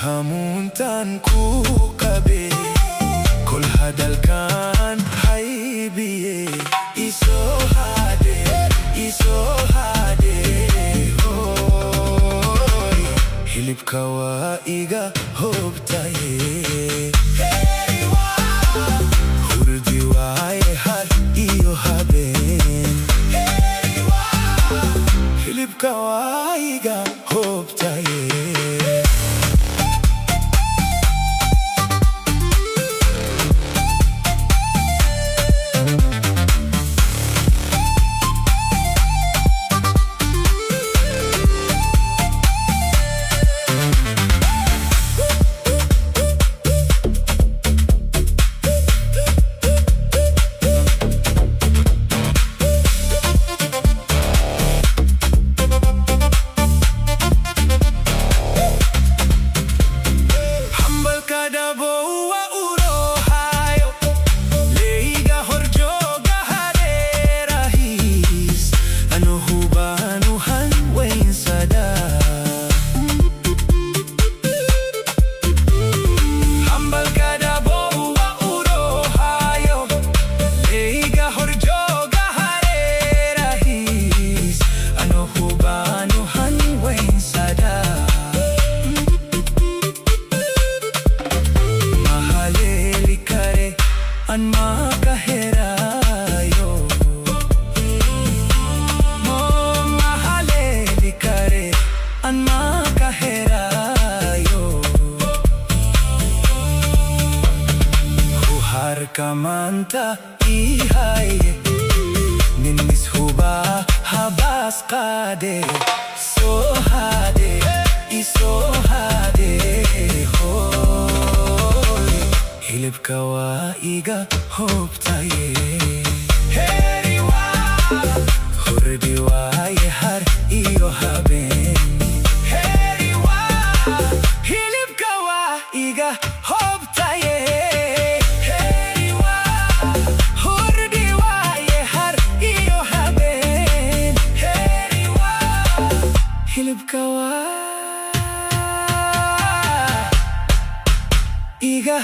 hamuntan ku kabe kol hadal kan haibiye iso hade hoy hilip kawa iga hobtaye hurdi waye har iyo haben hilip kawa iga hobtaye Anma kaherayo mo mahaleli kare anma kaherayo huhar kamanta ihaye ninis huba habas qade sohade isohade hilip kawa iga hobtaye heriwa hurdi waye har iyo haben heriwa hilip kawa iga hobtaye heriwa hurdi waye har iyo haben heriwa hilip kawa iga